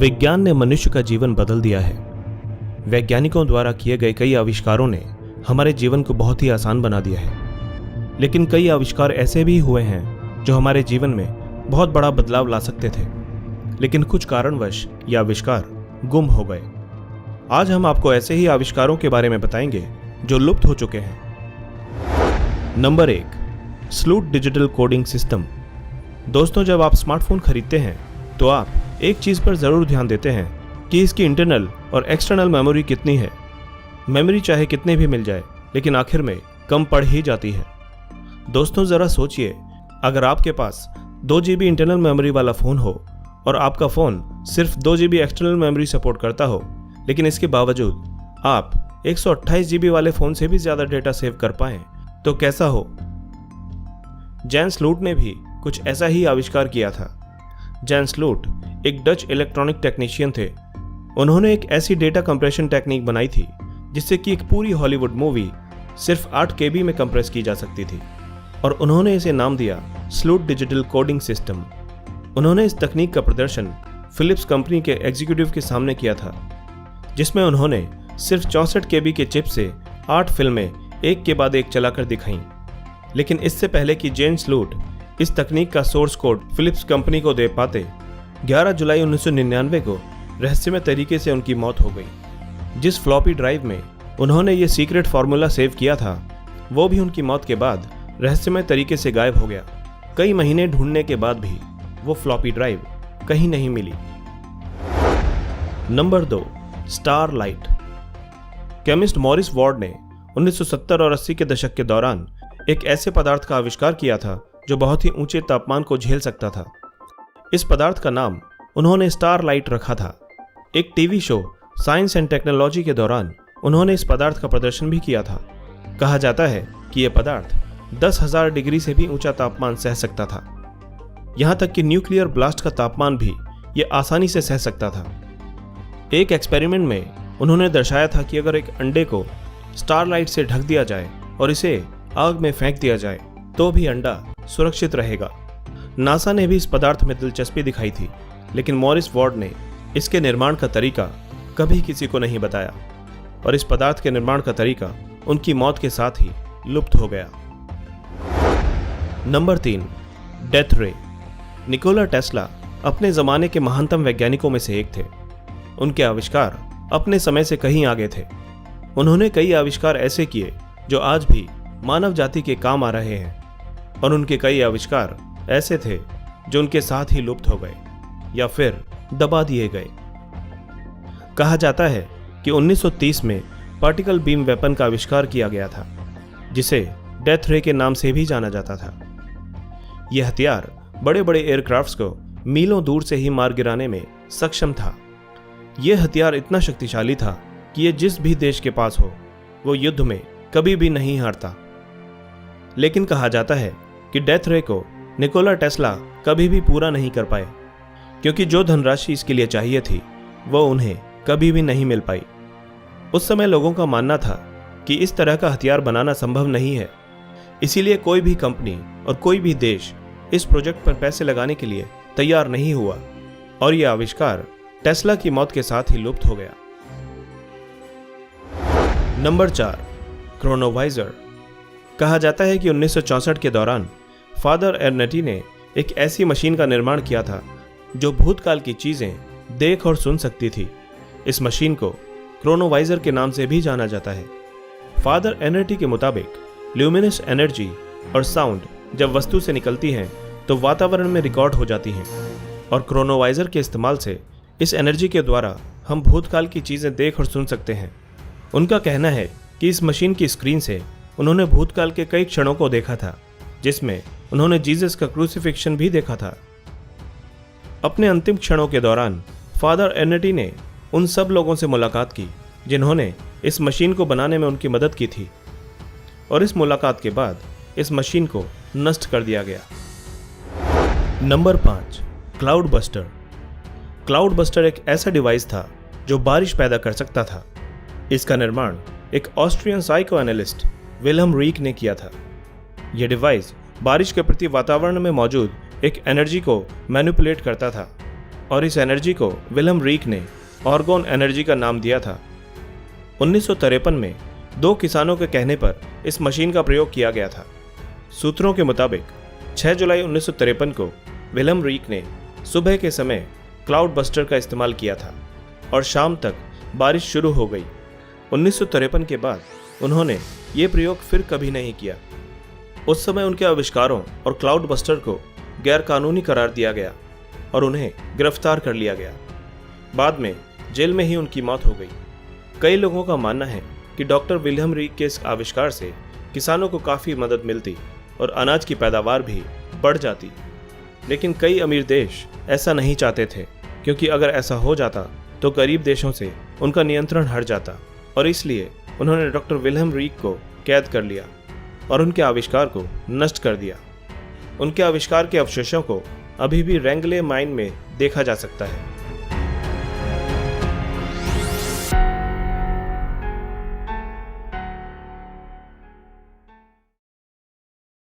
विज्ञान ने मनुष्य का जीवन बदल दिया है। वैज्ञानिकों द्वारा किए गए कई आविष्कारों ने हमारे जीवन को बहुत ही आसान बना दिया है, लेकिन कई आविष्कार ऐसे भी हुए हैं जो हमारे जीवन में बहुत बड़ा बदलाव ला सकते थे, लेकिन कुछ कारणवश ये आविष्कार गुम हो गए। आज हम आपको ऐसे ही आविष्कारों के बारे में बताएंगे जो लुप्त हो चुके हैं। Number 1, Sloot digital coding system. दोस्तों, जब आप स्मार्टफोन खरीदते हैं तो आप एक चीज़ पर ज़रूर ध्यान देते हैं कि इसकी इंटरनल और एक्सटर्नल मेमोरी कितनी है। मेमोरी चाहे कितनी भी मिल जाए, लेकिन आखिर में कम पड़ ही जाती है। दोस्तों, ज़रा सोचिए, अगर आपके पास 2 GB इंटरनल मेमोरी वाला फ़ोन हो और आपका फ़ोन सिर्फ 2 GB एक्सटर्नल मेमोरी सपोर्ट करता हो, लेकिन इसके बावजूद आप 128 GB वाले फ़ोन से भी ज़्यादा डेटा सेव कर पाएँ, तो कैसा हो। जैन स्लूट ने भी कुछ ऐसा ही आविष्कार किया था। जैन स्लूट एक डच इलेक्ट्रॉनिक टेक्नीशियन थे। उन्होंने एक ऐसी डेटा कंप्रेशन टेक्निक बनाई थी जिससे कि एक पूरी हॉलीवुड मूवी सिर्फ 8 KB में कंप्रेस की जा सकती थी, और उन्होंने इसे नाम दिया स्लूट डिजिटल कोडिंग सिस्टम। उन्होंने इस तकनीक का प्रदर्शन फिलिप्स कंपनी के एग्जीक्यूटिव के सामने किया था, जिसमें उन्होंने सिर्फ 64 KB के चिप से 8 फिल्में एक के बाद एक चलाकर दिखाईं। लेकिन इससे पहले कि जैन स्लूट इस तकनीक का सोर्स कोड फिलिप्स कंपनी को दे पाते, 11 जुलाई 1999 को रहस्यमय तरीके से उनकी मौत हो गई। जिस फ्लॉपी ड्राइव में उन्होंने ये सीक्रेट फार्मूला सेव किया था, वो भी उनकी मौत के बाद रहस्यमय तरीके से गायब हो गया। कई महीने ढूंढने के बाद भी वो फ्लॉपी ड्राइव कहीं नहीं मिली। Number 2, Starlite. Chemist Maurice Ward ने 1970 और 80 के दशक के दौरान एक ऐसे पदार्थ का आविष्कार किया था जो बहुत ही ऊंचे तापमान को झेल सकता था। इस पदार्थ का नाम उन्होंने स्टार लाइट रखा था। एक TV show science and technology के दौरान उन्होंने इस पदार्थ का प्रदर्शन भी किया था। कहा जाता है कि यह पदार्थ 10,000 डिग्री से भी ऊंचा तापमान सह सकता था। यहां तक कि न्यूक्लियर ब्लास्ट का तापमान भी यह आसानी से सह सकता था। एक एक्सपेरिमेंट में उन्होंने दर्शाया था कि अगर एक अंडे को स्टारलाइट से ढक दिया जाए और इसे आग में फेंक दिया जाए तो भी अंडा सुरक्षित रहेगा। नासा ने भी इस पदार्थ में दिलचस्पी दिखाई थी, लेकिन मॉरिस वार्ड ने इसके निर्माण का तरीका कभी किसी को नहीं बताया, और इस पदार्थ के निर्माण का तरीका उनकी मौत के साथ ही लुप्त हो गया। नंबर 3, डेथ रे। निकोला टेस्ला अपने ज़माने के महानतम वैज्ञानिकों में से एक थे। उनके आविष्कार अपने समय से कहीं आगे थे। उन्होंने कई आविष्कार ऐसे किए जो आज भी मानव जाति के काम आ रहे हैं, और उनके कई आविष्कार ऐसे थे जो उनके साथ ही लुप्त हो गए या फिर दबा दिए गए। कहा जाता है कि 1930 में पार्टिकल बीम वेपन का आविष्कार किया गया था, जिसे डेथ रे के नाम से भी जाना जाता था। यह हथियार बड़े बड़े एयरक्राफ्ट्स को मीलों दूर से ही मार गिराने में सक्षम था। यह हथियार इतना शक्तिशाली था कि यह जिस भी देश के पास हो, वो युद्ध में कभी भी नहीं हारता। लेकिन कहा जाता है कि डेथ रे को निकोला टेस्ला कभी भी पूरा नहीं कर पाए, क्योंकि जो धनराशि इसके लिए चाहिए थी वो उन्हें कभी भी नहीं मिल पाई। उस समय लोगों का मानना था कि इस तरह का हथियार बनाना संभव नहीं है, इसीलिए कोई भी कंपनी और कोई भी देश इस प्रोजेक्ट पर पैसे लगाने के लिए तैयार नहीं हुआ, और यह आविष्कार टेस्ला की मौत के साथ ही लुप्त हो गया। नंबर 4, क्रोनोवाइजर। कहा जाता है कि 1964 के दौरान फादर एर्नेटी ने एक ऐसी मशीन का निर्माण किया था जो भूतकाल की चीज़ें देख और सुन सकती थी। इस मशीन को क्रोनोवाइजर के नाम से भी जाना जाता है। फादर एर्नेटी के मुताबिक ल्यूमिनस एनर्जी और साउंड जब वस्तु से निकलती हैं तो वातावरण में रिकॉर्ड हो जाती हैं, और क्रोनोवाइजर के इस्तेमाल से इस एनर्जी के द्वारा हम भूतकाल की चीज़ें देख और सुन सकते हैं। उनका कहना है कि इस मशीन की स्क्रीन से उन्होंने भूतकाल के कई क्षणों को देखा था, जिसमें उन्होंने जीसस का क्रूसिफिक्शन भी देखा था। अपने अंतिम क्षणों के दौरान फादर एर्नेटी ने उन सब लोगों से मुलाकात की जिन्होंने इस मशीन को बनाने में उनकी मदद की थी, और इस मुलाकात के बाद इस मशीन को नष्ट कर दिया गया। Number 5, cloud buster. Cloud buster एक ऐसा डिवाइस था जो बारिश पैदा कर सकता था। इसका निर्माण एक Austrian psycho analyst Wilhelm rig ने किया था। यह डिवाइस बारिश के प्रति वातावरण में मौजूद एक एनर्जी को मैनिपुलेट करता था और इस एनर्जी को विल्हेम रीक ने ऑर्गन एनर्जी का नाम दिया था। 1953 में 2 किसानों के कहने पर इस मशीन का प्रयोग किया गया था। सूत्रों के मुताबिक 6 जुलाई 1953 को विल्हेम रीक ने सुबह के समय क्लाउड बस्टर का इस्तेमाल किया था और शाम तक बारिश शुरू हो गई। 1953 के बाद उन्होंने ये प्रयोग फिर कभी नहीं किया। उस समय उनके आविष्कारों और क्लाउड बस्टर को गैरकानूनी करार दिया गया और उन्हें गिरफ्तार कर लिया गया। बाद में जेल में ही उनकी मौत हो गई। कई लोगों का मानना है कि डॉक्टर विल्हेम रीक के इस आविष्कार से किसानों को काफ़ी मदद मिलती और अनाज की पैदावार भी बढ़ जाती। लेकिन कई अमीर देश ऐसा नहीं चाहते थे, क्योंकि अगर ऐसा हो जाता तो गरीब देशों से उनका नियंत्रण हट जाता और इसलिए उन्होंने डॉक्टर विल्हेम रीक को कैद कर लिया और उनके आविष्कार को नष्ट कर दिया। उनके आविष्कार के अवशेषों को अभी भी रेंगले माइन में देखा जा सकता है।